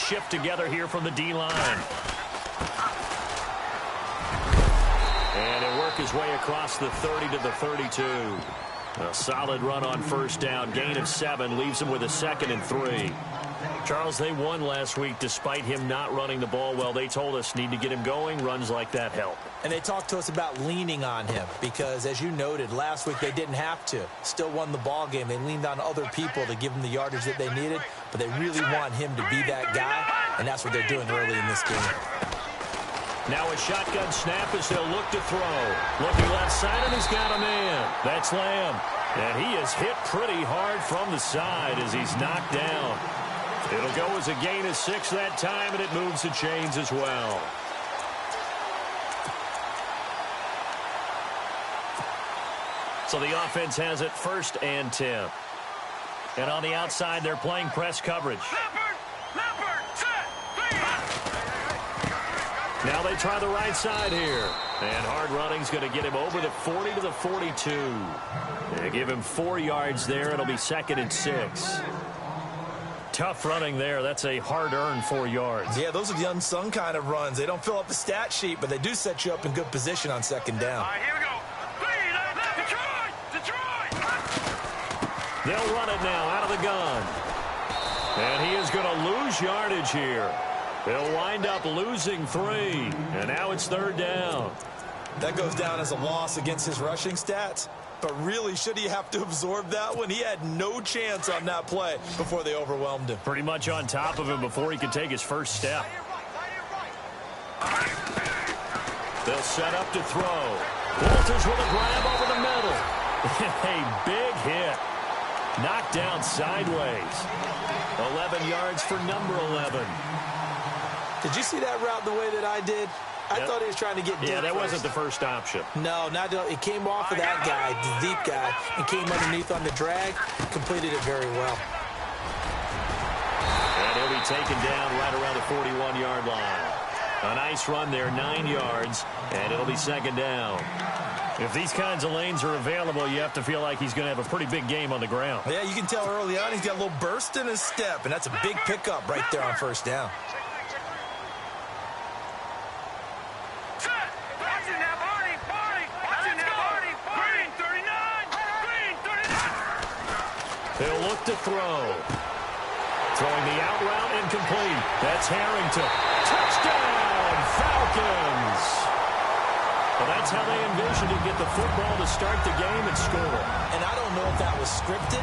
shift together here from the D-line. And he'll work his way across the 30 to the 32. A solid run on first down. Gain of 7 leaves him with a 2nd and 3. Charles, they won last week despite him not running the ball well. They told us need to get him going. Runs like that help. And they talked to us about leaning on him because, as you noted, last week they didn't have to. Still won the ball game. They leaned on other people to give them the yardage that they needed, but they really want him to be that guy, and that's what they're doing early in this game. Now a shotgun snap as they'll look to throw. Looking left side, and he's got a man. That's Lamb. And he is hit pretty hard from the side as he's knocked down. It'll go as a gain of 6 that time, and it moves the chains as well. So the offense has it 1st and 10. And on the outside, they're playing press coverage. Now they try the right side here. And hard running's going to get him over the 40 to the 42. They give him 4 yards there. It'll be 2nd and 6. Tough running there. That's a hard-earned 4 yards. Yeah, those are the unsung kind of runs. They don't fill up the stat sheet, but they do set you up in good position on 2nd down. All right, here we go. Detroit! They'll run it now out of the gun. And he is going to lose yardage here. He'll wind up losing 3. And now it's 3rd down. That goes down as a loss against his rushing stats. But really, should he have to absorb that one? He had no chance on that play before they overwhelmed him. Pretty much on top of him before he could take his first step. They'll set up to throw. Walters with a grab over the middle. A big hit. Knocked down sideways. 11 yards for number 11. Did you see that route the way that I did? I thought he was trying to get deep. Yeah, that first. wasn't the first option. No, it came off of that guy, the deep guy, and came underneath on the drag. Completed it very well. And he'll be taken down right around the 41-yard line. A nice run there, 9 yards, and it'll be 2nd down. If these kinds of lanes are available, you have to feel like he's going to have a pretty big game on the ground. Yeah, you can tell early on he's got a little burst in his step, and that's a big pickup right there on 1st down. He'll look to throw. Throwing the out route incomplete. That's Harrington. Touchdown, Falcons! Well, that's how they envisioned to get the football to start the game and score. And I don't know if that was scripted.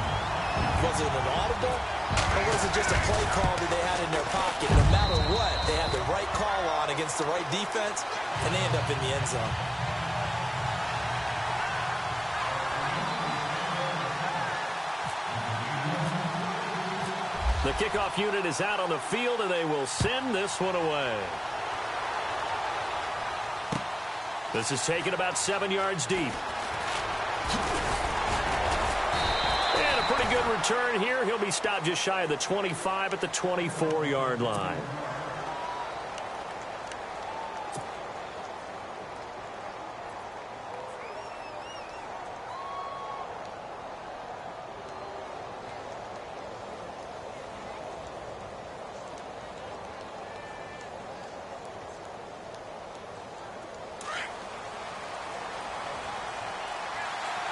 Was it an audible? Or was it just a play call that they had in their pocket? No matter what, they had the right call on against the right defense, and they end up in the end zone. The kickoff unit is out on the field, and they will send this one away. This is taken about 7 yards deep. And a pretty good return here. He'll be stopped just shy of the 25 at the 24-yard line.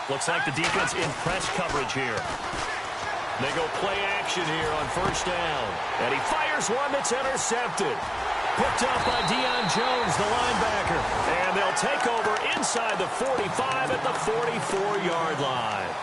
Looks like the defense in press coverage here. They go play action here on 1st down. And he fires one that's intercepted. Picked up by Deion Jones, the linebacker. And they'll take over inside the 45 at the 44-yard line.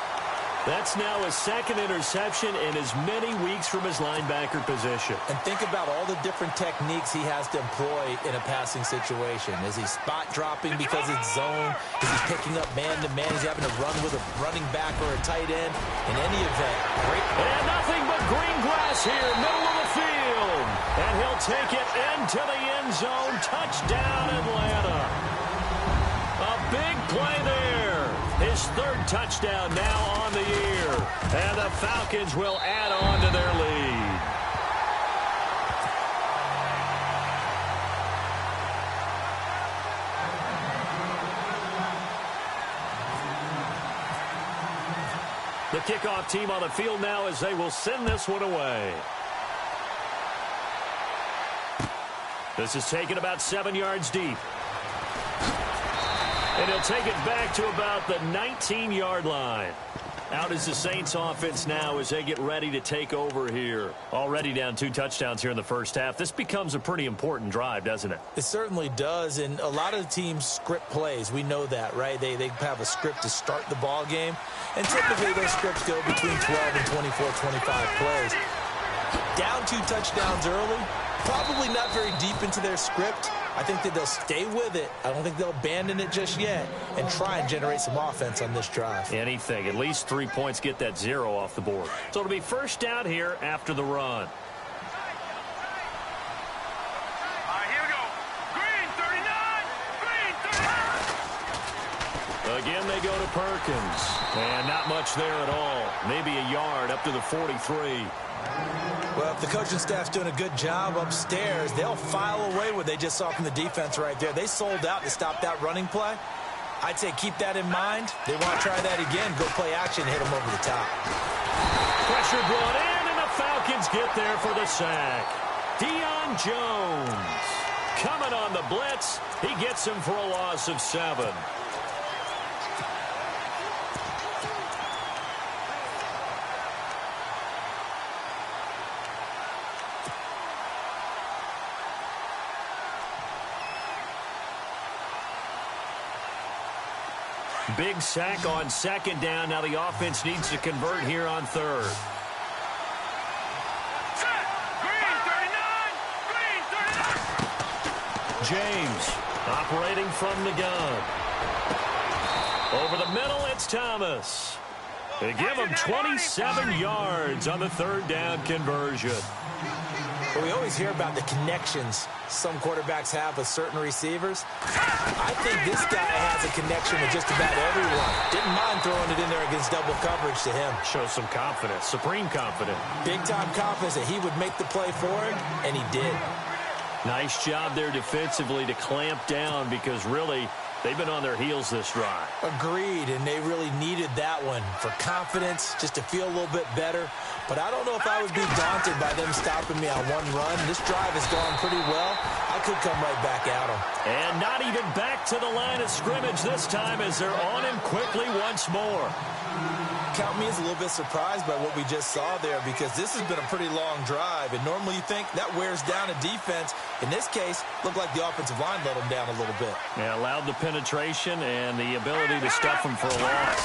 That's now his 2nd interception in as many weeks from his linebacker position. And think about all the different techniques he has to employ in a passing situation. Is he spot dropping because it's zone? Is he picking up man-to-man? Is he having to run with a running back or a tight end? In any event, great. And nothing but green grass here, middle of the field. And he'll take it into the end zone. Touchdown, Atlanta. A big play there. His 3rd touchdown now on the year. And the Falcons will add on to their lead. The kickoff team on the field now as they will send this one away. This is taken about 7 yards deep. And he'll take it back to about the 19-yard line. Out is the Saints offense now as they get ready to take over here. Already down 2 touchdowns here in the first half. This becomes a pretty important drive, doesn't it? It certainly does, and a lot of the teams script plays. We know that, right? They have a script to start the ball game, and typically those scripts go between 12 and 24, 25 plays. Down 2 touchdowns early, probably not very deep into their script. I think that they'll stay with it. I don't think they'll abandon it just yet and try and generate some offense on this drive. Anything. At least 3 points, get that 0 off the board. So it'll be first down here after the run. Here we go. Green 39. Green 39. Again, they go to Perkins. And not much there at all. Maybe a yard up to the 43. Well, if the coaching staff's doing a good job upstairs, they'll file away what they just saw from the defense right there. They sold out to stop that running play. I'd say keep that in mind. They want to try that again. Go play action, hit them over the top. Pressure brought in, and the Falcons get there for the sack. Deion Jones coming on the blitz. He gets him for a loss of 7. Big sack on second down. Now the offense needs to convert here on third. Green 39. Green 39. James operating from the gun. Over the middle, it's Thomas. They give him 27 yards on the third down conversion. Well, we always hear about the connections some quarterbacks have with certain receivers. I think this guy has a connection with just about everyone. Didn't mind throwing it in there against double coverage to him. Shows some confidence, supreme confidence. Big-time confidence that he would make the play for him, and he did. Nice job there defensively to clamp down because really they've been on their heels this drive. Agreed, and they really needed that one for confidence, just to feel a little bit better. But I don't know if I would be daunted by them stopping me on one run. This drive has gone pretty well. I could come right back at them. And not even back to the line of scrimmage this time as they're on him quickly once more. Count me as a little bit surprised by what we just saw there because this has been a pretty long drive. And normally you think that wears down a defense. In this case, looked like the offensive line let them down a little bit. Yeah, allowed the penetration and the ability to stuff him for a loss.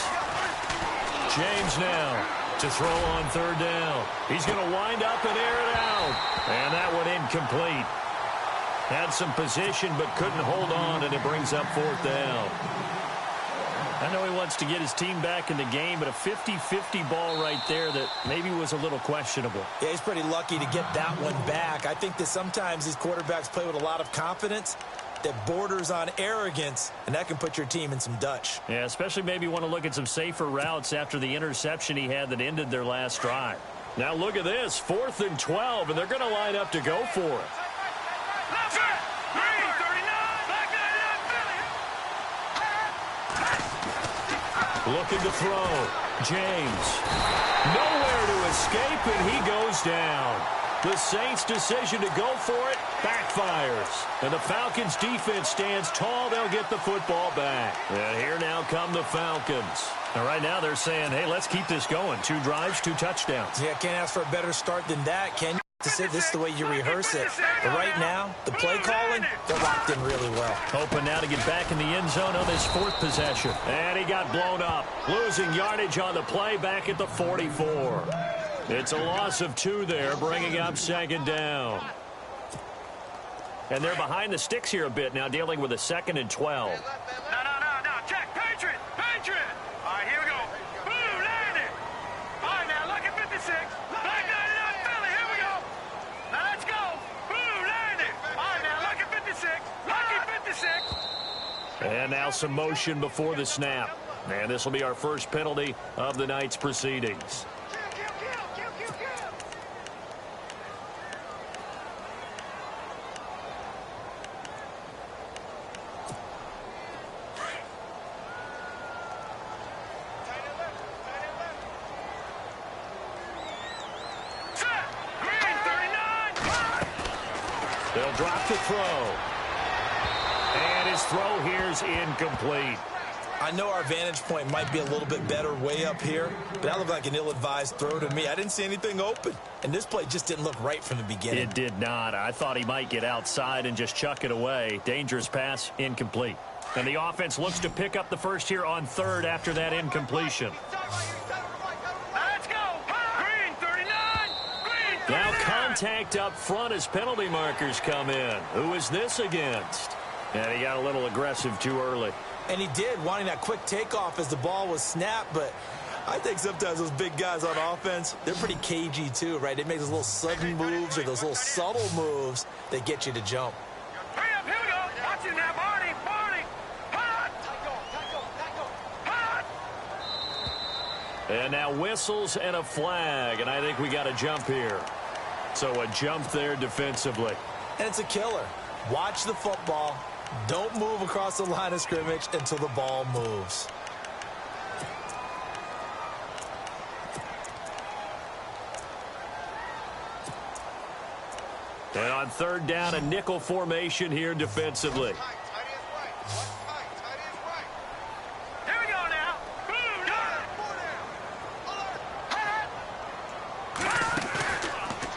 James now to throw on third down. He's going to wind up and air it out. And that one incomplete. Had some position but couldn't hold on, and it brings up fourth down. I know he wants to get his team back in the game, but a 50-50 ball right there that maybe was a little questionable. Yeah, he's pretty lucky to get that one back. I think that sometimes these quarterbacks play with a lot of confidence that borders on arrogance, and that can put your team in some Dutch. Yeah, especially maybe want to look at some safer routes after the interception he had that ended their last drive. Now look at this, 4th and 12, and they're going to line up to go for it. Looking to throw. James. Nowhere to escape, and he goes down. The Saints' decision to go for it backfires. And the Falcons' defense stands tall. They'll get the football back. And here now come the Falcons. And right now they're saying, hey, let's keep this going. 2 drives, 2 touchdowns. Yeah, can't ask for a better start than that, can you? This is the way you rehearse it. But right now, the play calling, they're locked in really well. Hoping now to get back in the end zone on this 4th possession. And he got blown up. Losing yardage on the play back at the 44. It's a loss of 2 there, bringing up 2nd down. And they're behind the sticks here a bit now, dealing with a 2nd and 12. No. Check. Patriot. All right, here we go. Boom, landed. All right, now look at 56. Back 99, Philly. Here we go. Now let's go. Boom, landed. All right, now look at 56. Lucky 56. And now some motion before the snap. And this will be our first penalty of the night's proceedings. They'll drop the throw. And his throw here's incomplete. I know our vantage point might be a little bit better way up here, but that looked like an ill-advised throw to me. I didn't see anything open, and this play just didn't look right from the beginning. It did not. I thought he might get outside and just chuck it away. Dangerous pass, incomplete. And the offense looks to pick up the first here on third after that incompletion. Let's go. Green 39. Green 39. Now contact up front as penalty markers come in. Who is this against? And he got a little aggressive too early. And he did, wanting that quick takeoff as the ball was snapped, but I think sometimes those big guys on offense, they're pretty cagey too, right? They make those little sudden moves or those little subtle moves that get you to jump. Hurry up, here we go. Watch it now, Barney. Barney. Hot. Hot. And now whistles and a flag, and I think we got a jump here. So a jump there defensively. And it's a killer. Watch the football. Don't move across the line of scrimmage until the ball moves. And on third down, a nickel formation here defensively. Here we go now. Boom.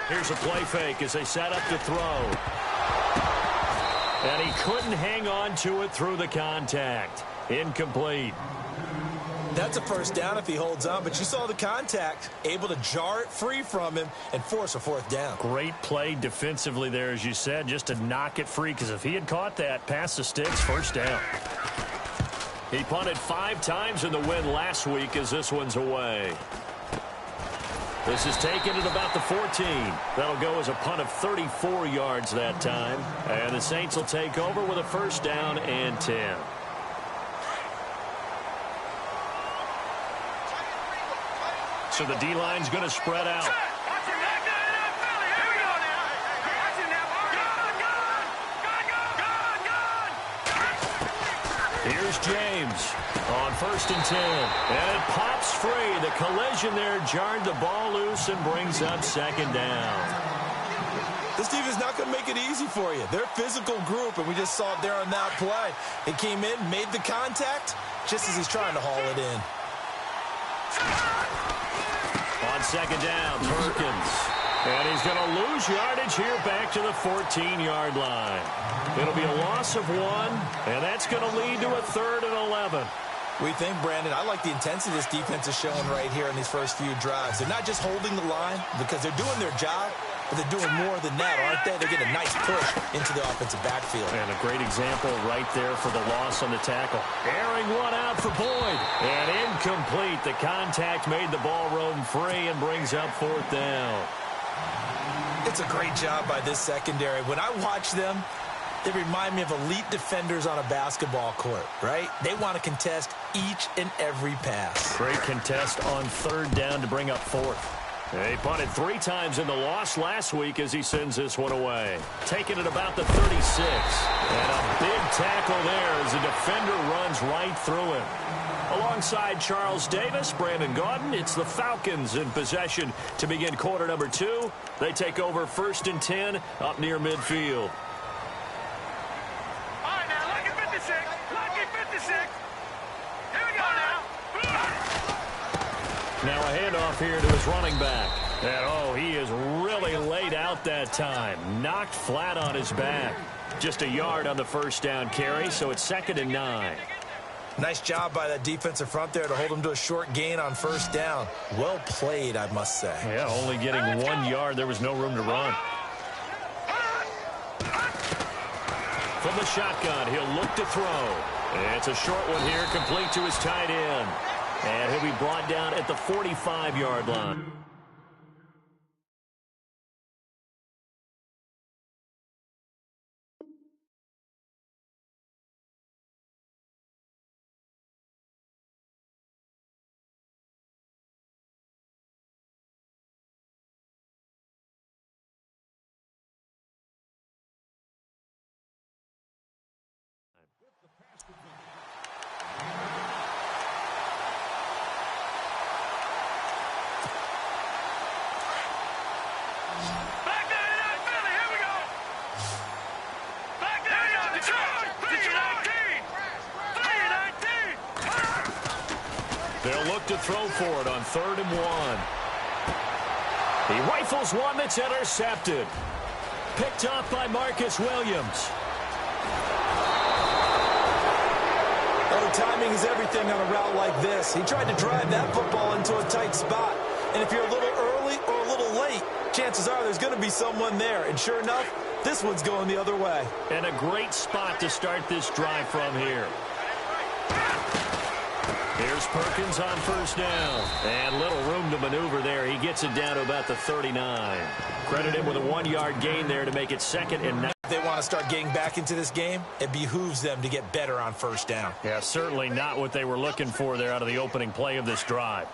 Here's a play fake as they set up to throw. And he couldn't hang on to it through the contact. Incomplete. That's a first down if he holds on, but you saw the contact, able to jar it free from him and force a fourth down. Great play defensively there, as you said, just to knock it free, because if he had caught that, past the sticks, first down. He punted 5 times in the win last week as this one's away. This is taken at about the 14. That'll go as a punt of 34 yards that time. And the Saints will take over with a first down and 10. So the D-line's going to spread out. Watch him back there in that belly. Here we go now. Watch him now, Barney. Gone. Here's James on first and 10. And it pops free. The collision there jarred the ball loose and brings up second down. This defense is not going to make it easy for you. They're a physical group, and we just saw it there on that play. He came in, made the contact, just as he's trying to haul it in. On second down, Perkins. And he's going to lose yardage here back to the 14-yard line. It'll be a loss of 1, and that's going to lead to a 3rd and 11. We think, Brandon, I like the intensity this defense is showing right here in these first few drives. They're not just holding the line because they're doing their job, but they're doing more than that, aren't they? They're getting a nice push into the offensive backfield. And a great example right there for the loss on the tackle. Airing one out for Boyd. And incomplete. The contact made the ball roam free and brings up 4th down. It's a great job by this secondary. When I watch them, they remind me of elite defenders on a basketball court, right? They want to contest each and every pass. Great contest on 3rd down to bring up 4th. He punted 3 times in the loss last week as he sends this one away. Taking it about the 36. And a big tackle there as the defender runs right through him. Alongside Charles Davis, Brandon Gaudin, it's the Falcons in possession to begin quarter number 2. They take over 1st and 10 up near midfield. All right, now, lucky 56. Lucky 56. Here we go now. Now a handoff here to his running back. And, oh, he is really laid out that time. Knocked flat on his back. Just a yard on the first down carry, so it's 2nd and 9. Nice job by that defensive front there to hold him to a short gain on 1st down. Well played, I must say. Yeah, only getting 1 yard. There was no room to run. From the shotgun, he'll look to throw. It's a short one here, complete to his tight end. And he'll be brought down at the 45-yard line. They'll look to throw for it on 3rd and 1. He rifles one that's intercepted. Picked off by Marcus Williams. Oh, timing is everything on a route like this. He tried to drive that football into a tight spot. And if you're a little early or a little late, chances are there's going to be someone there. And sure enough, this one's going the other way. And a great spot to start this drive from here. Here's Perkins on 1st down. And little room to maneuver there. He gets it down to about the 39. Credit him with a 1-yard gain there to make it 2nd and 9. If they want to start getting back into this game, it behooves them to get better on 1st down. Yeah, certainly not what they were looking for there out of the opening play of this drive.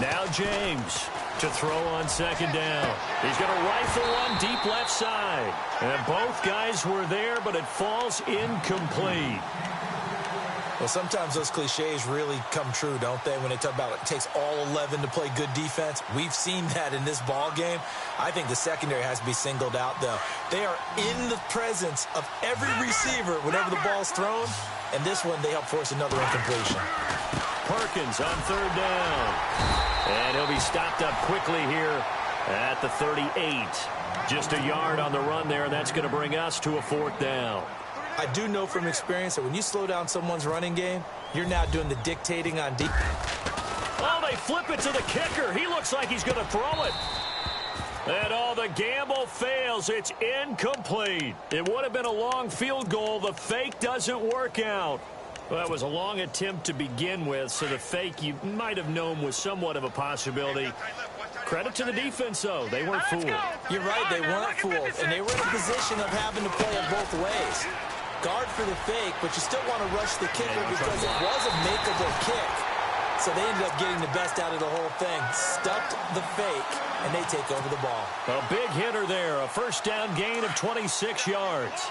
Now James to throw on 2nd down. He's going to rifle one deep left side. And both guys were there, but it falls incomplete. Well, sometimes those cliches really come true, don't they, when they talk about it takes all 11 to play good defense. We've seen that in this ball game. I think the secondary has to be singled out, though. They are in the presence of every receiver whenever the ball's thrown, and this one they help force another incompletion. Perkins on 3rd down. And he'll be stopped up quickly here at the 38. Just a yard on the run there, and that's going to bring us to a 4th down. I do know from experience that when you slow down someone's running game, you're now doing the dictating on deep. Oh, they flip it to the kicker. He looks like he's going to throw it. And the gamble fails. It's incomplete. It would have been a long field goal. The fake doesn't work out. Well, that was a long attempt to begin with, so the fake you might have known was somewhat of a possibility. Credit to the defense, though. They weren't fooled. You're right, they weren't fooled, and they were in a position of having to play it both ways. Guard for the fake, but you still want to rush the kicker because it was a makeable kick. So they ended up getting the best out of the whole thing. Stuffed the fake, and they take over the ball. A big hitter there, a 1st down gain of 26 yards.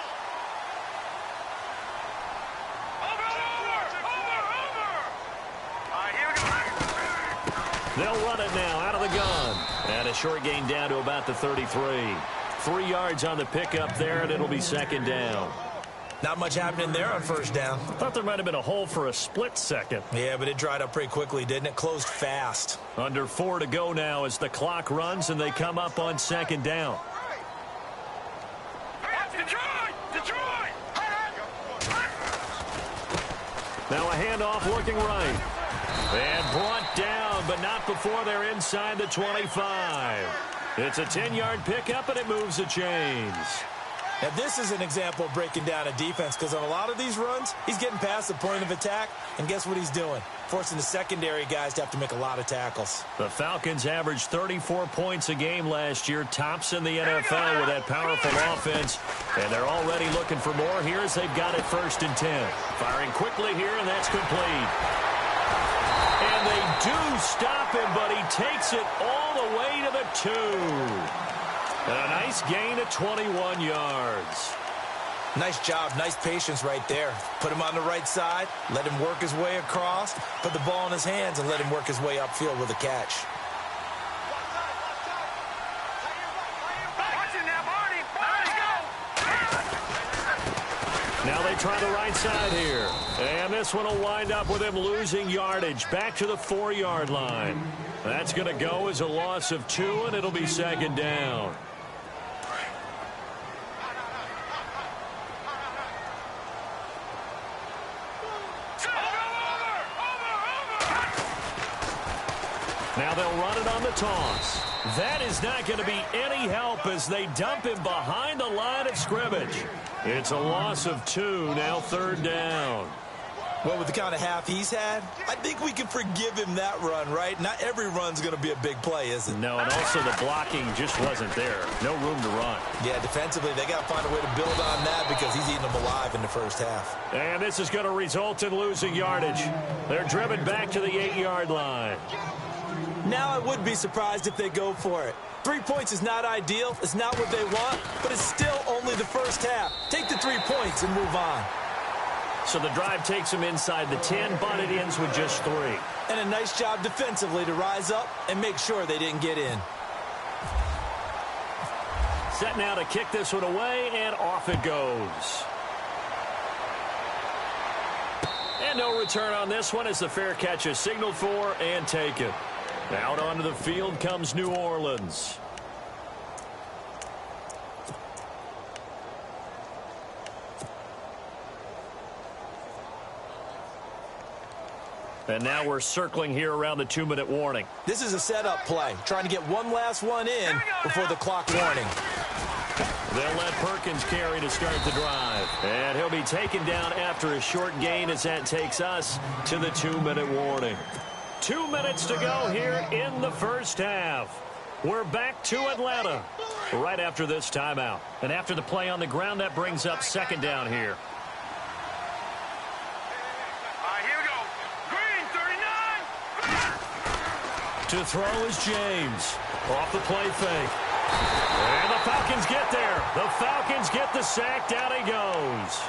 They'll run it now out of the gun. And a short gain down to about the 33. 3 yards on the pickup there, and it'll be 2nd down. Not much happening there on 1st down. Thought there might have been a hole for a split second. Yeah, but it dried up pretty quickly, didn't it? Closed fast. Under 4 to go now as the clock runs, and they come up on 2nd down. Detroit! Now a handoff looking right. And brought down, but not before they're inside the 25. It's a 10-yard pickup, and it moves the chains. Now, this is an example of breaking down a defense because on a lot of these runs, he's getting past the point of attack, and guess what he's doing? Forcing the secondary guys to have to make a lot of tackles. The Falcons averaged 34 points a game last year, tops in the NFL with that powerful offense, and they're already looking for more here as they've got it 1st and 10. Firing quickly here, and that's complete. And they do stop him, but he takes it all the way to the 2. A nice gain of 21 yards. Nice job, nice patience right there. Put him on the right side, let him work his way across, put the ball in his hands, and let him work his way upfield with a catch. Now they try the right side here. And this one will wind up with him losing yardage back to the 4-yard line. That's going to go as a loss of 2, and it'll be 2nd down. Now they'll run it on the toss. That is not going to be any help as they dump him behind the line of scrimmage. It's a loss of 2, now 3rd down. Well, with the kind of half he's had, I think we can forgive him that run, right? Not every run's going to be a big play, is it? No, and also the blocking just wasn't there. No room to run. Yeah, defensively, they got to find a way to build on that because he's eating them alive in the 1st half. And this is going to result in losing yardage. They're driven back to the 8-yard line. Now I would be surprised if they go for it. 3 points is not ideal. It's not what they want, but it's still only the 1st half. Take the 3 points and move on. So the drive takes them inside the 10, but it ends with just 3. And a nice job defensively to rise up and make sure they didn't get in. Set now to kick this one away, and off it goes. And no return on this one as the fair catch is signaled for and taken. Out onto the field comes New Orleans. And now we're circling here around the 2-minute warning. This is a setup play, trying to get one last one in before the clock warning. They'll let Perkins carry to start the drive. And he'll be taken down after a short gain as that takes us to the 2-minute warning. 2 minutes to go here in the first half. We're back to Atlanta right after this timeout. And after the play on the ground, that brings up second down here. To throw is James. Off the play fake. And the Falcons get there. The Falcons get the sack. Down he goes.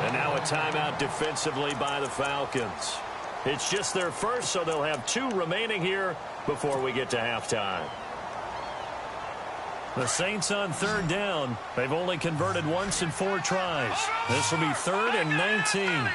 And now a timeout defensively by the Falcons. It's just their first, so they'll have 2 remaining here before we get to halftime. The Saints on third down. They've only converted once in 4 tries. This will be 3rd and 19.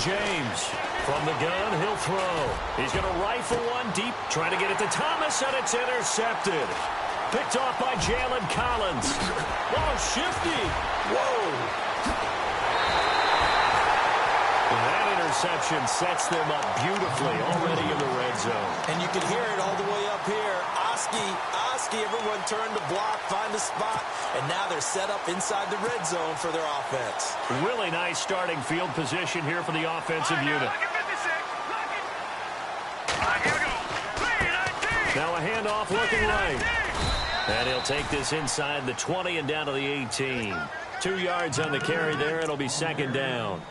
James from the gun, he'll throw. He's going to rifle one deep, trying to get it to Thomas, and it's intercepted. Picked off by Jalen Collins. Oh, shifty. Whoa. That interception sets them up beautifully already in the red zone. And you can hear it all the way up here. Oski, everyone turned to block, find a spot, and now they're set up inside the red zone for their offense. Really nice starting field position here for the offensive unit. Now a handoff looking right. And he'll take this inside the 20 and down to the 18. 2 yards on the carry there. It'll be second down.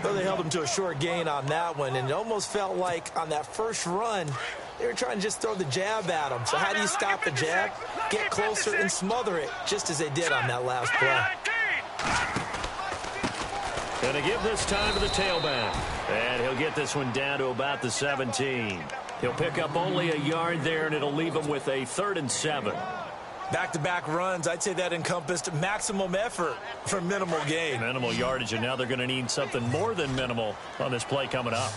Well, they held him to a short gain on that one, and it almost felt like on that first run, they were trying to just throw the jab at him. So how do you stop the jab? Get closer and smother it, just as they did on that last play. Going to give this time to the tailback. And he'll get this one down to about the 17. He'll pick up only a yard there, and it'll leave him with a 3rd and 7. Back-to-back runs, I'd say that encompassed maximum effort for minimal gain. Minimal yardage, and now they're going to need something more than minimal on this play coming up.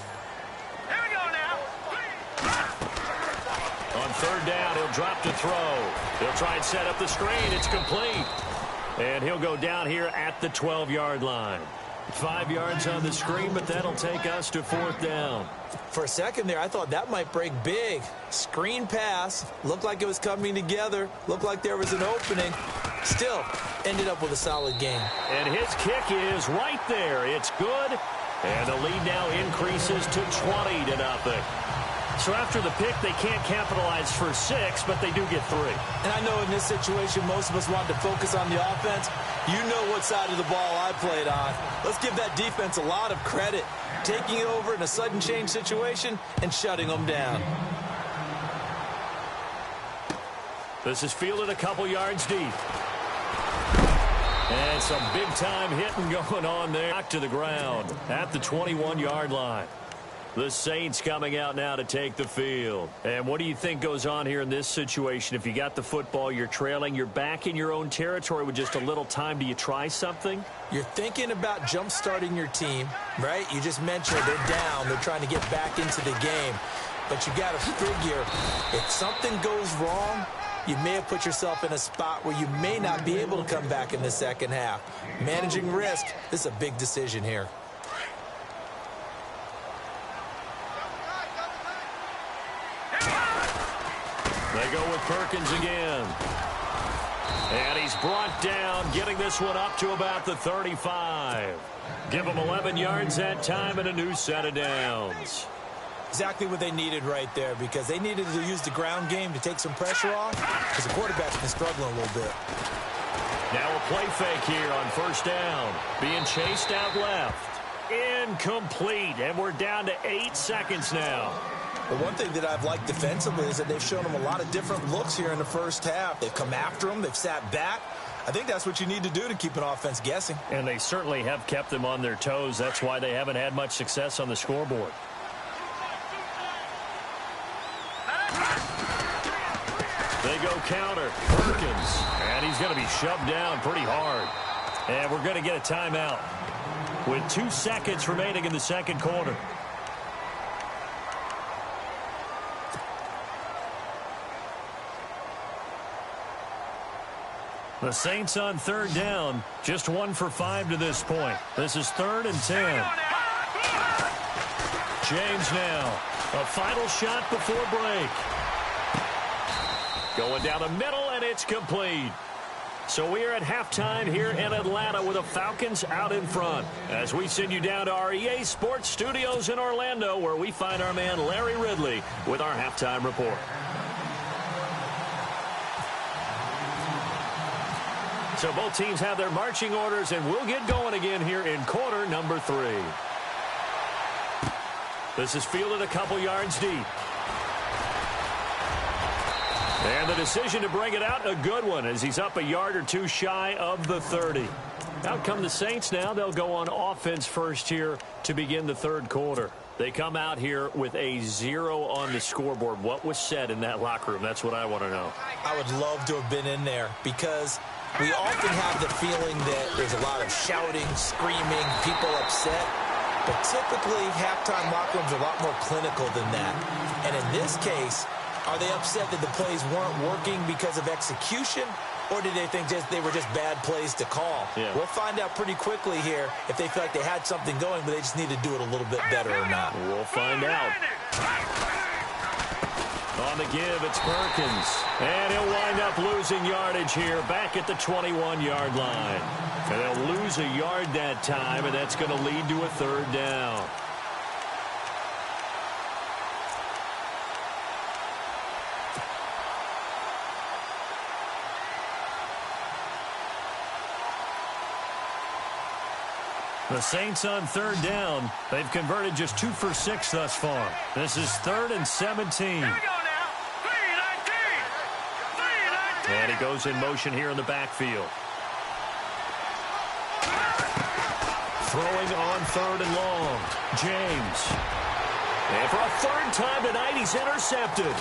Here we go now. On third down, he'll drop to throw. He'll try and set up the screen. It's complete. And he'll go down here at the 12-yard line. 5 yards on the screen, but that'll take us to 4th down. For a second there, I thought that might break big. Screen pass. Looked like it was coming together. Looked like there was an opening. Still, ended up with a solid game. And his kick is right there. It's good. And the lead now increases to 20-0. So after the pick, they can't capitalize for 6, but they do get 3. And I know in this situation, most of us wanted to focus on the offense. You know what side of the ball I played on. Let's give that defense a lot of credit. Taking it over in a sudden change situation and shutting them down. This is fielded a couple yards deep. And some big-time hitting going on there. Back to the ground at the 21-yard line. The Saints coming out now to take the field. And what do you think goes on here in this situation? If you got the football, you're trailing, you're back in your own territory with just a little time. Do you try something? You're thinking about jump-starting your team, right? You just mentioned they're down. They're trying to get back into the game. But you got to figure if something goes wrong, you may have put yourself in a spot where you may not be able to come back in the second half. Managing risk, this is a big decision here. They go with Perkins again. And he's brought down, getting this one up to about the 35. Give him 11 yards that time and a new set of downs. Exactly what they needed right there, because they needed to use the ground game to take some pressure off, because the quarterback's been struggling a little bit. Now a play fake here on first down. Being chased out left. incomplete, and we're down to 8 seconds now. Well, one thing that I've liked defensively is that they've shown them a lot of different looks here in the first half. They've come after them. They've sat back. I think that's what you need to do to keep an offense guessing. And they certainly have kept them on their toes. That's why they haven't had much success on the scoreboard. They go counter. Perkins. And he's going to be shoved down pretty hard. And we're going to get a timeout with 2 seconds remaining in the second quarter. The Saints on third down, just 1 for 5 to this point. This is 3rd and 10. James now, a final shot before break. Going down the middle, and it's complete. So we are at halftime here in Atlanta with the Falcons out in front. As we send you down to our EA Sports Studios in Orlando, where we find our man Larry Ridley with our halftime report. So both teams have their marching orders, and we'll get going again here in quarter number 3. This is fielded a couple yards deep. And the decision to bring it out, a good one, as he's up a yard or 2 shy of the 30. Out come the Saints now. They'll go on offense first here to begin the third quarter. They come out here with a 0 on the scoreboard. What was said in that locker room? That's what I want to know. I would love to have been in there because we often have the feeling that there's a lot of shouting, screaming, people upset. But typically, halftime locker rooms are a lot more clinical than that. And in this case, are they upset that the plays weren't working because of execution? Or did they think they were just bad plays to call? Yeah. We'll find out pretty quickly here if they feel like they had something going, but they just need to do it a little bit better or not. We'll find out. On the give, it's Perkins. And he'll wind up losing yardage here back at the 21-yard line. And they'll lose a yard that time, and that's going to lead to a 3rd down. The Saints on 3rd down. They've converted just 2 for 6 thus far. This is 3rd and 17. And he goes in motion here in the backfield. Throwing on 3rd and long. James. And for a 3rd time tonight, he's intercepted.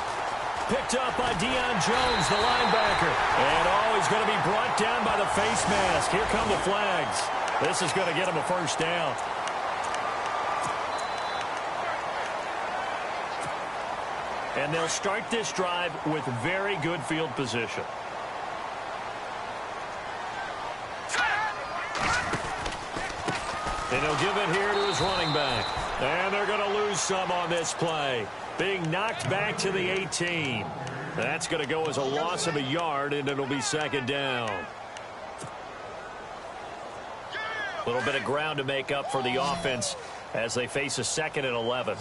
Picked up by Deion Jones, the linebacker. And he's going to be brought down by the face mask. Here come the flags. This is going to get him a 1st down. And they'll start this drive with very good field position. And he'll give it here to his running back. And they're going to lose some on this play. Being knocked back to the 18. That's going to go as a loss of a yard, and it'll be 2nd down. A little bit of ground to make up for the offense as they face a 2nd and 11.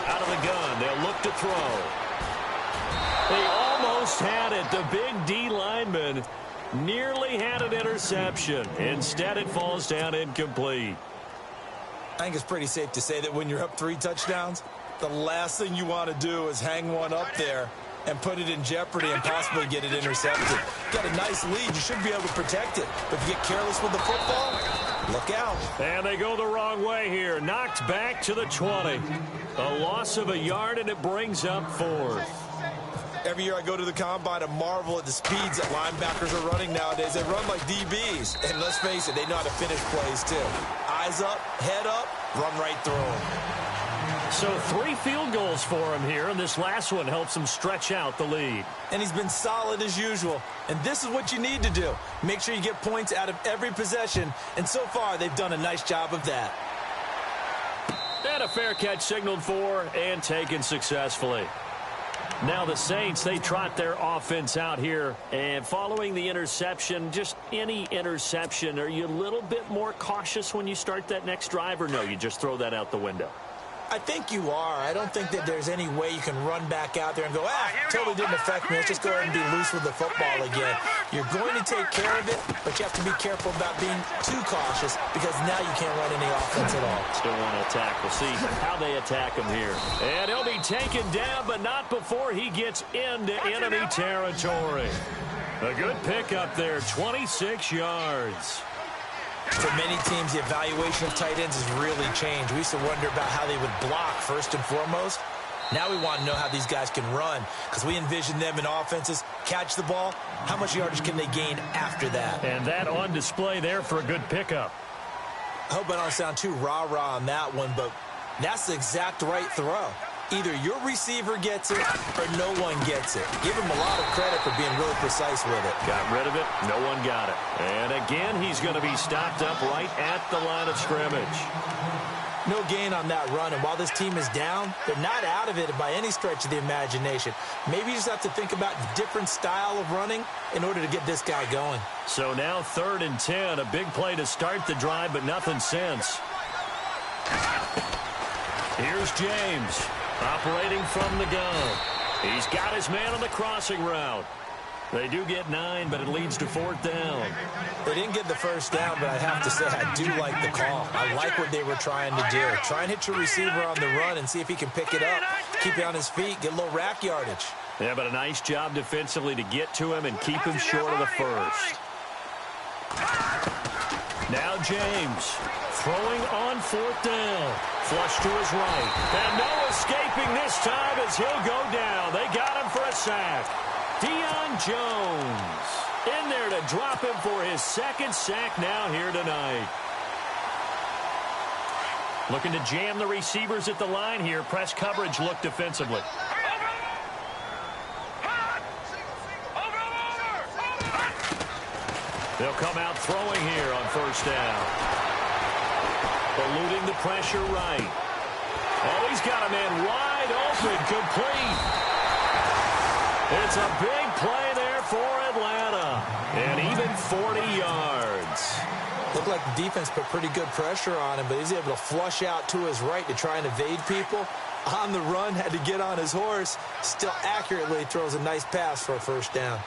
Out of the gun, they'll look to throw. They almost had it. The big D lineman nearly had an interception. Instead, it falls down incomplete. I think it's pretty safe to say that when you're up 3 touchdowns, the last thing you want to do is hang one up there and put it in jeopardy and possibly get it intercepted. Got a nice lead. You should be able to protect it. But if you get careless with the football, look out. And they go the wrong way here. Knocked back to the 20. A loss of a yard, and it brings up 4th. Every year I go to the combine and marvel at the speeds that linebackers are running nowadays. They run like DBs. And let's face it, they know how to finish plays too. Eyes up, head up, run right through them. So 3 field goals for him here, and this last one helps him stretch out the lead. And he's been solid as usual. And this is what you need to do. Make sure you get points out of every possession. And so far, they've done a nice job of that. And a fair catch signaled for and taken successfully. Now the Saints, they trot their offense out here. And following the interception, just any interception, are you a little bit more cautious when you start that next drive, or no, you just throw that out the window? I think you are. I don't think that there's any way you can run back out there and go, totally didn't affect me. Let's just go ahead and be loose with the football again. You're going to take care of it, but you have to be careful about being too cautious because now you can't run any offense at all. Still want to attack. We'll see how they attack him here. And he'll be taken down, but not before he gets into enemy territory. A good pickup there, 26 yards. For many teams, the evaluation of tight ends has really changed. We used to wonder about how they would block first and foremost. Now we want to know how these guys can run because we envision them in offenses, catch the ball. How much yardage can they gain after that? And that on display there for a good pickup. I hope I don't sound too rah-rah on that one, but that's the exact right throw. Either your receiver gets it or no one gets it. Give him a lot of credit for being really precise with it. Got rid of it. No one got it. And again, he's going to be stopped up right at the line of scrimmage. No gain on that run, and while this team is down, they're not out of it by any stretch of the imagination. Maybe you just have to think about a different style of running in order to get this guy going. So now 3rd and 10, a big play to start the drive, but nothing since. Here's James. Operating from the gun. He's got his man on the crossing route. They do get 9, but it leads to 4th down. They didn't get the first down, but I have to say I do like the call. I like what they were trying to do. Try and hit your receiver on the run and see if he can pick it up. Keep it on his feet, get a little rack yardage. Yeah, but a nice job defensively to get to him and keep him short of the first. Now James throwing on 4th down. Flush to his right. And no escaping this time as he'll go down. They got him for a sack. Jones in there to drop him for his 2nd sack now here tonight. Looking to jam the receivers at the line here. Press coverage look defensively. They'll come out throwing here on 1st down. Eluding the pressure right. Oh, he's got a man wide open, complete. It's a big play there for Atlanta. And even 40 yards. Looked like the defense put pretty good pressure on him, but he's able to flush out to his right to try and evade people. On the run, had to get on his horse. Still accurately throws a nice pass for a 1st down.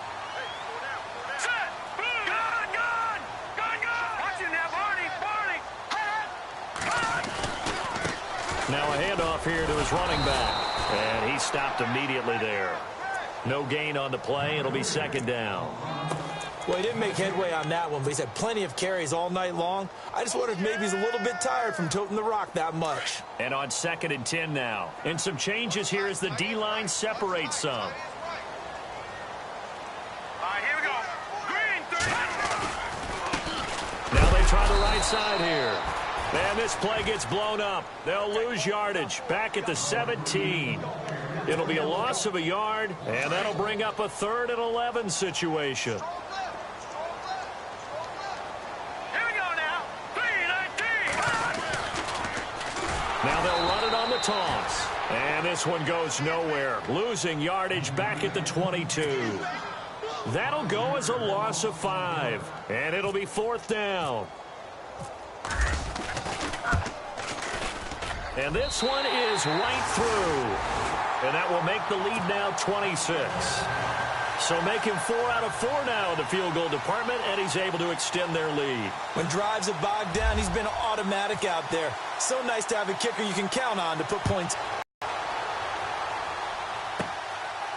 Now a handoff here to his running back. And he stopped immediately there. No gain on the play. It'll be 2nd down. Well, he didn't make headway on that one, but he's had plenty of carries all night long. I just wonder if maybe he's a little bit tired from toting the rock that much. And on 2nd and 10 now. And some changes here as the D-line separates some. All right, here we go. Green 3. Now they try the right side here. And this play gets blown up. They'll lose yardage back at the 17. It'll be a loss of a yard, and that'll bring up a 3rd and 11 situation. Here we go now. 3-19. Now they'll run it on the toss. And this one goes nowhere. Losing yardage back at the 22. That'll go as a loss of 5. And it'll be 4th down. And this one is right through. And that will make the lead now 26. So making 4 out of 4 now in the field goal department, and he's able to extend their lead. When drives have bogged down, he's been automatic out there. So nice to have a kicker you can count on to put points.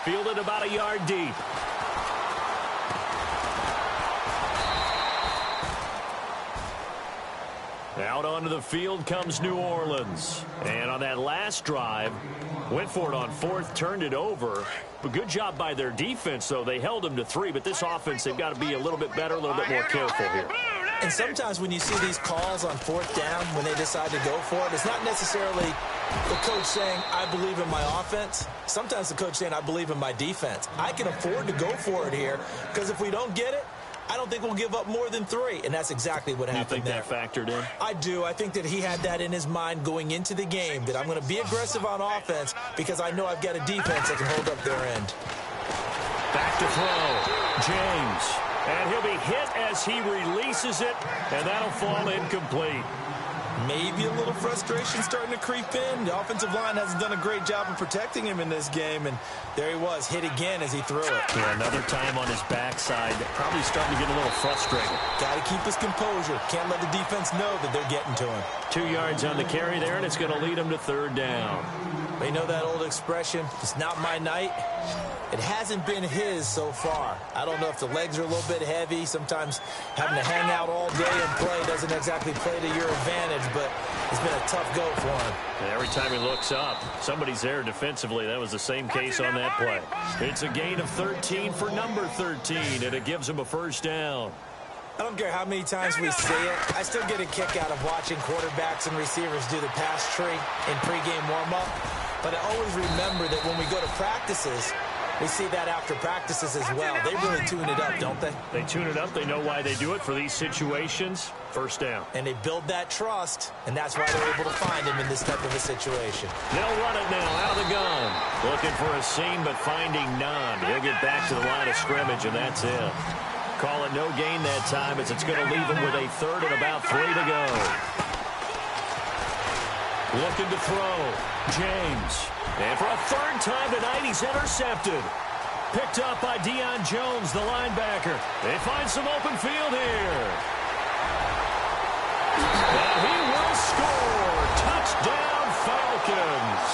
Fielded about a yard deep. Out onto the field comes New Orleans. And on that last drive, went for it on 4th, turned it over. But good job by their defense, though. They held them to 3, but this offense, they've got to be a little bit better, a little bit more careful here. And sometimes when you see these calls on 4th down, when they decide to go for it, it's not necessarily the coach saying, I believe in my offense. Sometimes the coach saying, I believe in my defense. I can afford to go for it here, because if we don't get it, I don't think we'll give up more than 3, and that's exactly what happened there. You think that factored in? I do. I think that he had that in his mind going into the game, that I'm going to be aggressive on offense because I know I've got a defense that can hold up their end. Back to throw. James. And he'll be hit as he releases it, and that'll fall incomplete. Maybe a little frustration starting to creep in. The offensive line hasn't done a great job of protecting him in this game, and there he was, hit again as he threw it. Yeah, another time on his backside, probably starting to get a little frustrated. Got to keep his composure. Can't let the defense know that they're getting to him. 2 yards on the carry there, and it's going to lead him to third down. They know that old expression, it's not my night. It hasn't been his so far. I don't know if the legs are a little bit heavy. Sometimes having to hang out all day and play doesn't exactly play to your advantage, but it's been a tough go for him. And every time he looks up, somebody's there defensively. That was the same case on that play. It's a gain of 13 for number 13, and it gives him a first down. I don't care how many times we say it, I still get a kick out of watching quarterbacks and receivers do the pass tree in pregame warm-up. But I always remember that when we go to practices, we see that after practices as well. They really tune it up, don't they? They tune it up. They know why they do it for these situations. First down. And they build that trust, and that's why they're able to find him in this type of a situation. They'll run it now out of the gun. Looking for a seam, but finding none. He'll get back to the line of scrimmage, and that's it. Call it no gain that time, as it's going to leave him with a third and about 3 to go. Looking to throw. James. And for a third time tonight, he's intercepted. Picked up by Deion Jones, the linebacker. They find some open field here. And he will score. Touchdown, Falcons.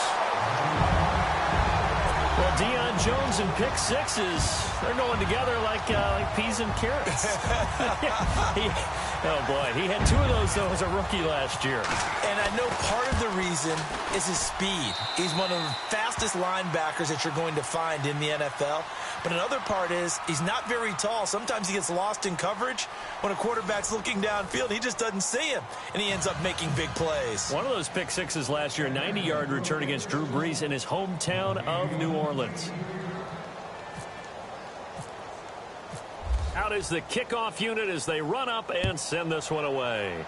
Well, Deion Jones and pick sixes, they're going together like peas and carrots. Oh, boy. He had 2 of those, though, as a rookie last year. And I know part of the reason is his speed. He's one of the fastest linebackers that you're going to find in the NFL. But another part is he's not very tall. Sometimes he gets lost in coverage. When a quarterback's looking downfield, he just doesn't see him, and he ends up making big plays. One of those pick sixes last year, 90-yard return against Drew Brees in his hometown of New Orleans. Out is the kickoff unit as they run up and send this one away.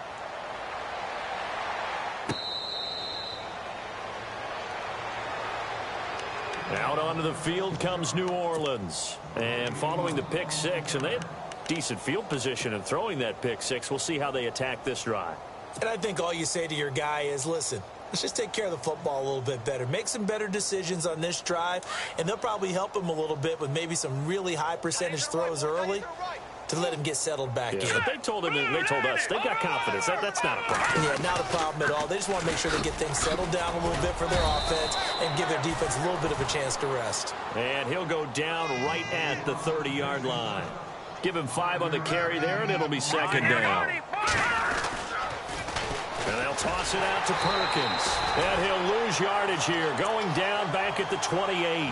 Out onto the field comes New Orleans. And following the pick six, and they had decent field position in throwing that pick six. We'll see how they attack this drive. And I think all you say to your guy is, listen, let's just take care of the football a little bit better. Make some better decisions on this drive, and they'll probably help him a little bit with maybe some really high percentage throws early to let him get settled back in. But they told him, and they told us, they've got confidence. That's not a problem. Yeah, not a problem at all. They just want to make sure they get things settled down a little bit for their offense and give their defense a little bit of a chance to rest. And he'll go down right at the 30-yard line. Give him 5 on the carry there, and it'll be second down. And they'll toss it out to Perkins. And he'll lose yardage here, going down back at the 28.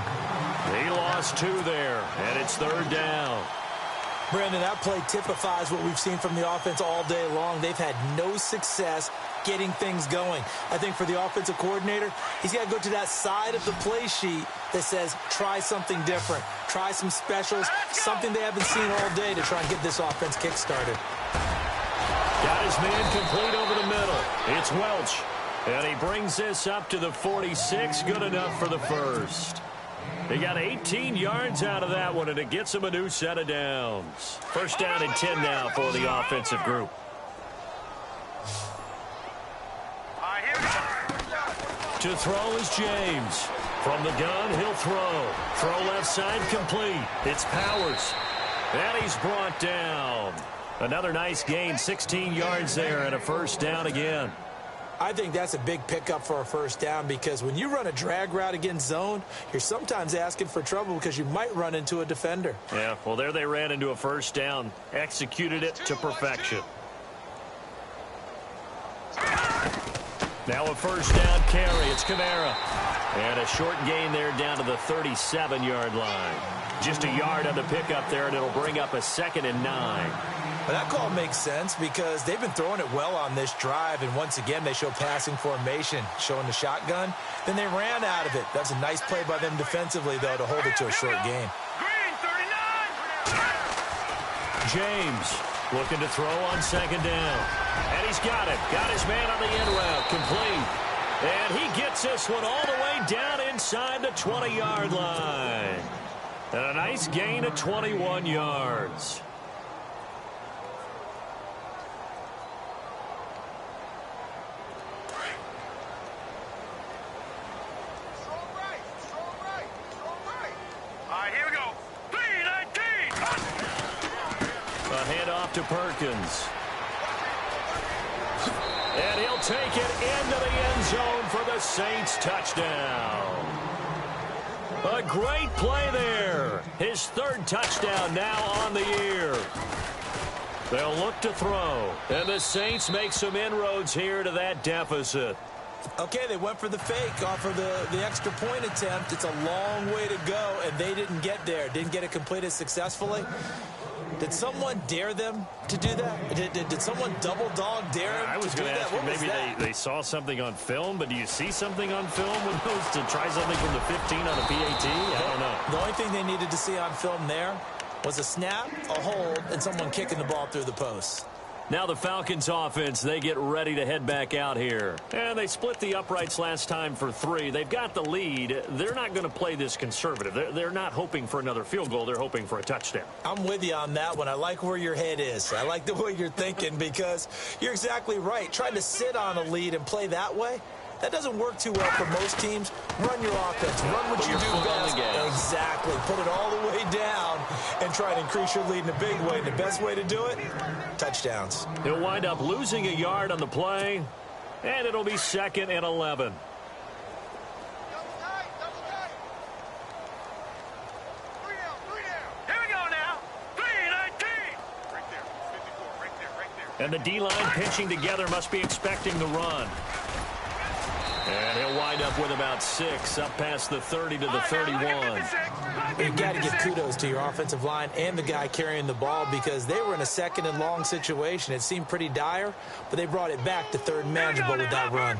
He lost 2 there, and it's third down. Brandon, that play typifies what we've seen from the offense all day long. They've had no success getting things going. I think for the offensive coordinator, he's got to go to that side of the play sheet that says try something different, try some specials, something they haven't seen all day to try and get this offense kick-started. Got his man complete over the middle. It's Welch. And he brings this up to the 46. Good enough for the first. He got 18 yards out of that one, and it gets him a new set of downs. First down and 10 now for the offensive group. To throw is James. From the gun, he'll throw. Throw left side complete. It's Powers. And he's brought down. Another nice gain, 16 yards there, and a first down again. I think that's a big pickup for a first down because when you run a drag route against zone, you're sometimes asking for trouble because you might run into a defender. Yeah, well, there they ran into a first down, executed it to perfection. Now a first down carry. It's Kamara. And a short gain there down to the 37-yard line. Just a yard on the pickup there, and it'll bring up a 2nd and 9. Well, that call makes sense because they've been throwing it well on this drive, and once again they show passing formation, showing the shotgun. Then they ran out of it. That's a nice play by them defensively, though, to hold it to a short gain. James looking to throw on 2nd down. And he's got it. Got his man on the end route. Complete. And he gets this one all the way down inside the 20-yard line. And a nice gain of 21 yards. right, here we go. 3-19. A handoff to Perkins. And he'll take it into the end zone for the Saints touchdown. A great play there. His third touchdown now on the year. They'll look to throw. And the Saints make some inroads here to that deficit. Okay, they went for the fake off of the extra point attempt. It's a long way to go, and they didn't get there. Didn't get it completed successfully. Did someone dare them to do that? Did someone double dog dare them I was going to ask you, maybe they saw something on film, but do you see something on film when those to try something from the 15 on a PAT? I don't know. The only thing they needed to see on film there was a snap, a hold, and someone kicking the ball through the post. Now the Falcons offense, they get ready to head back out here. And they split the uprights last time for 3. They've got the lead. They're not going to play this conservative. They're not hoping for another field goal. They're hoping for a touchdown. I'm with you on that one. I like where your head is. I like the way you're thinking because you're exactly right. Trying to sit on a lead and play that way, that doesn't work too well for most teams. Run your offense. Run what you do best. Exactly. Put it all the way down and try to increase your lead in a big way. And the best way to do it, touchdowns. He'll wind up losing a yard on the play, and it'll be 2nd and 11. Here we go now. 3-19. Right there. 54. Right there. And the D-line pinching together must be expecting the run. And he'll wind up with about 6 up past the 30 to the 31. You've got to give kudos to your offensive line and the guy carrying the ball because they were in a 2nd and long situation. It seemed pretty dire, but they brought it back to 3rd and manageable with that run.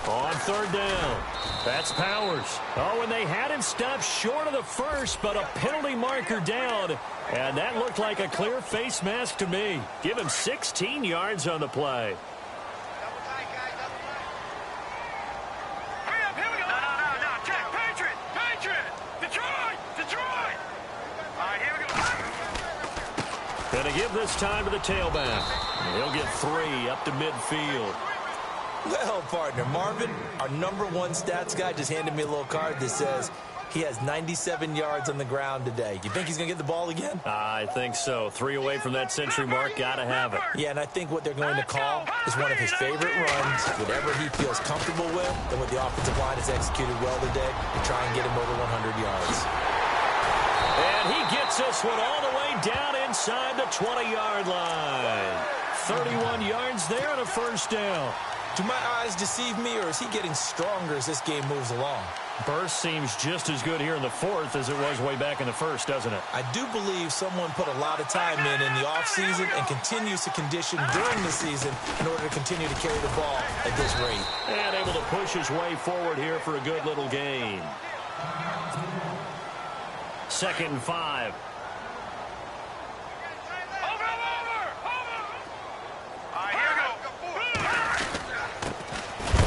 On 3rd down. That's Powers. Oh, and they had him stopped short of the first, but a penalty marker down. And that looked like a clear face mask to me. Give him 16 yards on the play. Going to give this time to the tailback. He'll get 3 up to midfield. Well, partner, Marvin, our #1 stats guy just handed me a little card that says he has 97 yards on the ground today. You think he's going to get the ball again? I think so. 3 away from that century mark. Got to have it. Yeah, and I think what they're going to call is one of his favorite runs, whatever he feels comfortable with, and what the offensive line has executed well today to try and get him over 100 yards. And he gets this one all the way down inside the 20-yard line. 31 yards there and a 1st down. Do my eyes deceive me, or is he getting stronger as this game moves along? Burst seems just as good here in the 4th as it was way back in the 1st, doesn't it? I do believe someone put a lot of time in the offseason and continues to condition during the season in order to continue to carry the ball at this rate. And able to push his way forward here for a good little gain. 2nd and 5.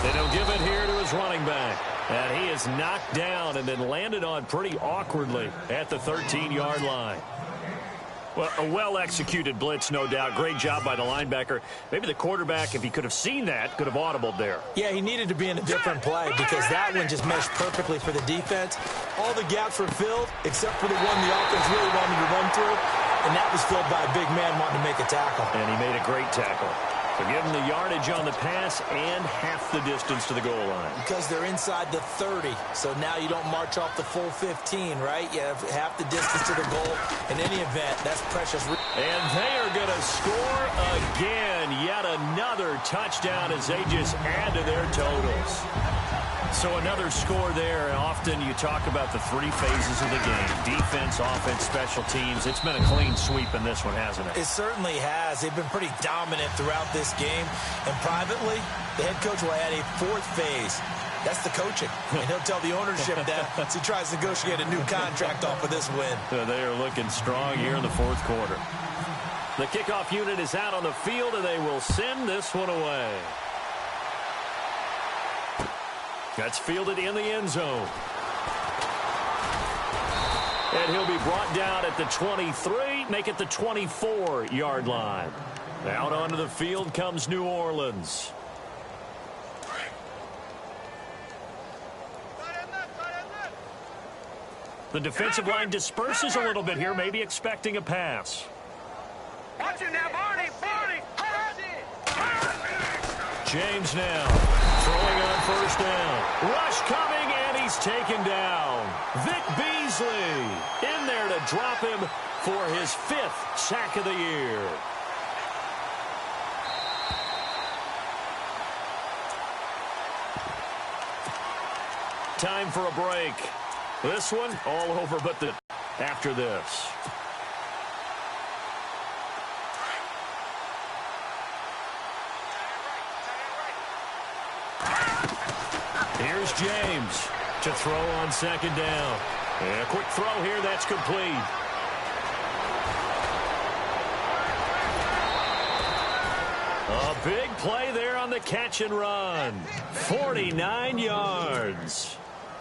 And he'll give it here to his running back. And he is knocked down and then landed on pretty awkwardly at the 13-yard line. Well, a well-executed blitz, no doubt. Great job by the linebacker. Maybe the quarterback, if he could have seen that, could have audibled there. Yeah, he needed to be in a different play because that one just meshed perfectly for the defense. All the gaps were filled except for the one the offense really wanted to run through, and that was filled by a big man wanting to make a tackle. And he made a great tackle. So give him the yardage on the pass and half the distance to the goal line. Because they're inside the 30, so now you don't march off the full 15, right? You have half the distance to the goal. In any event, that's precious. And they are going to score again. Yet another touchdown as they just add to their totals. So another score there. Often you talk about the 3 phases of the game. Defense, offense, special teams. It's been a clean sweep in this one, hasn't it? It certainly has. They've been pretty dominant throughout this game. And privately, the head coach will add a 4th phase. That's the coaching. And he'll tell the ownership that as he tries to negotiate a new contract off of this win. They are looking strong here in the 4th quarter. The kickoff unit is out on the field, and they will send this one away. That's fielded in the end zone. And he'll be brought down at the 23, make it the 24-yard line. Out onto the field comes New Orleans. The defensive line disperses a little bit here, maybe expecting a pass. Watch him now, Barney. James now throwing on first down. Rush coming, and he's taken down. Vic Beasley in there to drop him for his 5th sack of the year. Time for a break. This one all over but after this. Here's James to throw on second down. And a quick throw here, that's complete. A big play there on the catch and run. 49 yards.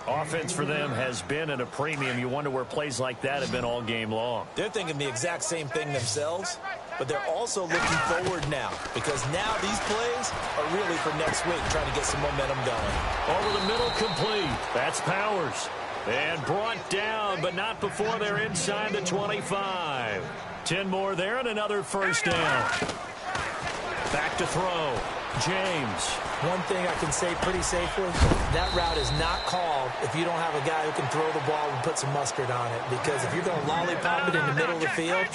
Offense for them has been at a premium. You wonder where plays like that have been all game long. They're thinking the exact same thing themselves, but they're also looking forward now because now these plays are really for next week, trying to get some momentum going. Over the middle, complete. That's Powers. And brought down, but not before they're inside the 25. 10 more there and another first down. Back to throw. James. One thing I can say pretty safely, that route is not called if you don't have a guy who can throw the ball and put some mustard on it. Because if you're going to lollipop it in the middle of the field,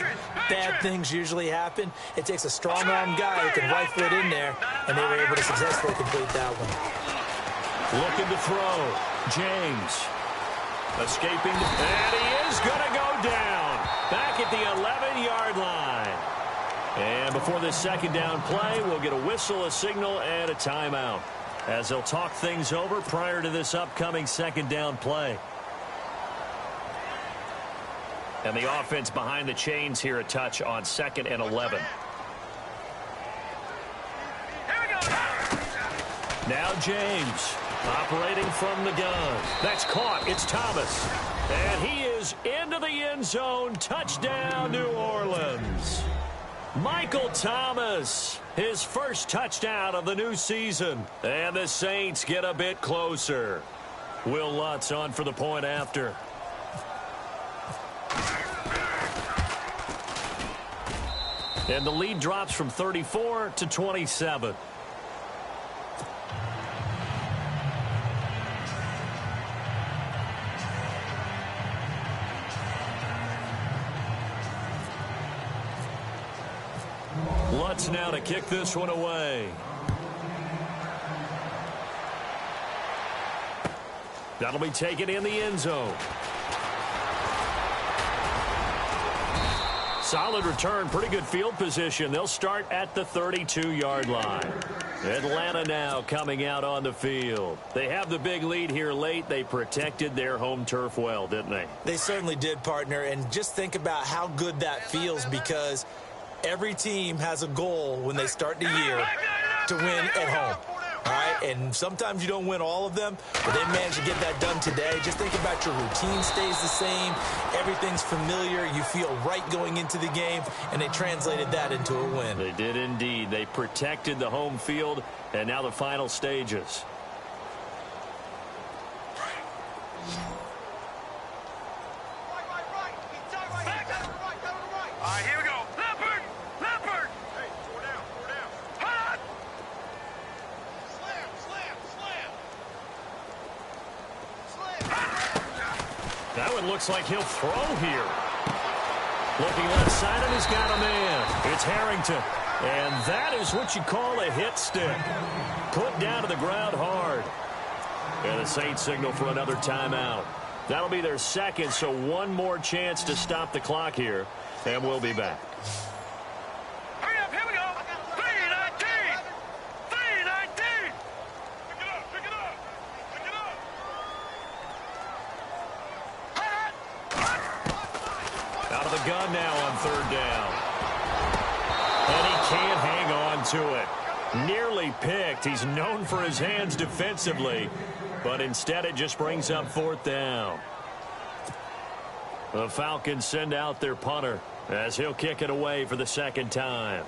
bad things usually happen. It takes a strong-arm guy who can rifle it in there, and they were able to successfully complete that one. Looking to throw. James. Escaping. And he is going to go down. Back at the 11-yard line. And before this second down play, we'll get a whistle, a signal, and a timeout as they'll talk things over prior to this upcoming second down play. And the offense behind the chains here a touch on 2nd and 11. Now James operating from the gun. That's caught. It's Thomas. And he is into the end zone. Touchdown, New Orleans. Michael Thomas, his first touchdown of the new season. And the Saints get a bit closer. Will Lutz on for the point after. And the lead drops from 34 to 27. Lutz now to kick this one away. That'll be taken in the end zone. Solid return, pretty good field position. They'll start at the 32-yard line. Atlanta now coming out on the field. They have the big lead here late. They protected their home turf well, didn't they? They certainly did, partner. And just think about how good that feels because every team has a goal when they start the year to win at home. All right, and sometimes you don't win all of them, but they managed to get that done today. Just think about your routine stays the same. Everything's familiar. You feel right going into the game, and they translated that into a win. They did indeed. They protected the home field, and now the final stages. All right, here we go. Leopard! Leopard! Hey, four down. Hot! Slam. That one looks like he'll throw here. Looking left side, and he's got a man. It's Harrington. And that is what you call a hit stick. Put down to the ground hard. And the Saints signal for another timeout. That'll be their second, so one more chance to stop the clock here. And we'll be back. Hurry up, here we go. 3:19. 3:19. Pick it up. Out of the gun now on third down. And he can't hang on to it. Nearly picked. He's known for his hands defensively, but instead it just brings up fourth down. The Falcons send out their punter as he'll kick it away for the second time.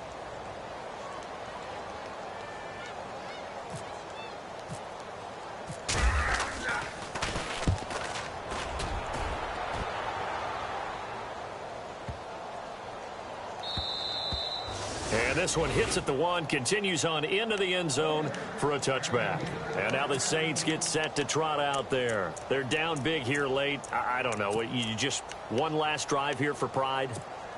And this one hits at the 1, continues on into the end zone for a touchback. And now the Saints get set to trot out there. They're down big here late. I don't know. You just one last drive here for pride?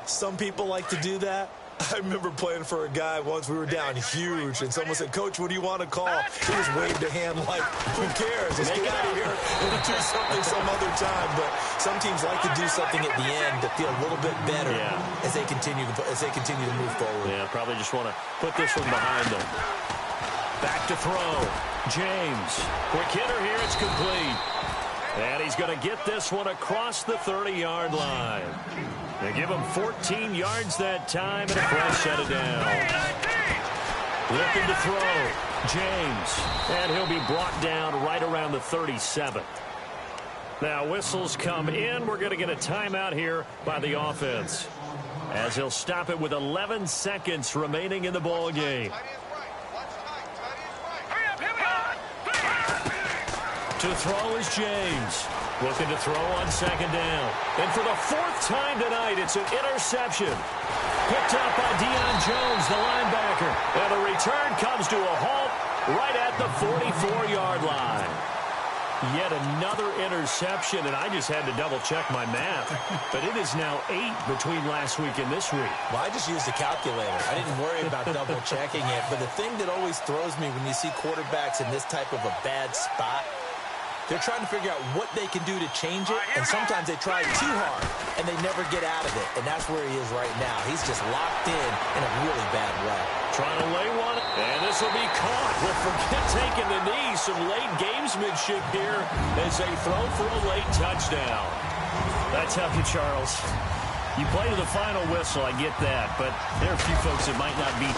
Some people like to do that. I remember playing for a guy once. We were down huge, and someone said, "Coach, what do you want to call?" He just waved a hand like, who cares? Let's get out of here and do something some other time. But some teams like to do something at the end to feel a little bit better as they continue to move forward. Yeah, probably just want to put this one behind them. Back to throw. James. Quick hitter here. It's complete. And he's going to get this one across the 30-yard line. They give him 14 yards that time and a fresh set it down. Looking to throw. James. And he'll be brought down right around the 37. Now whistles come in. We're going to get a timeout here by the offense, as he'll stop it with 11 seconds remaining in the ball game. To throw is James. Looking to throw on second down. And for the 4th time tonight, it's an interception. Picked up by Deion Jones, the linebacker. And the return comes to a halt right at the 44-yard line. Yet another interception, and I just had to double-check my math. But it is now 8 between last week and this week. Well, I just used a calculator. I didn't worry about double-checking it. But the thing that always throws me when you see quarterbacks in this type of a bad spot, they're trying to figure out what they can do to change it, and sometimes they try too hard, and they never get out of it. And that's where he is right now. He's just locked in a really bad way. Trying to lay one, and this will be caught. Well, forget taking the knee. Some late gamesmanship here as they throw for a late touchdown. I tell you, Charles, you play to the final whistle, I get that, but there are a few folks that might not be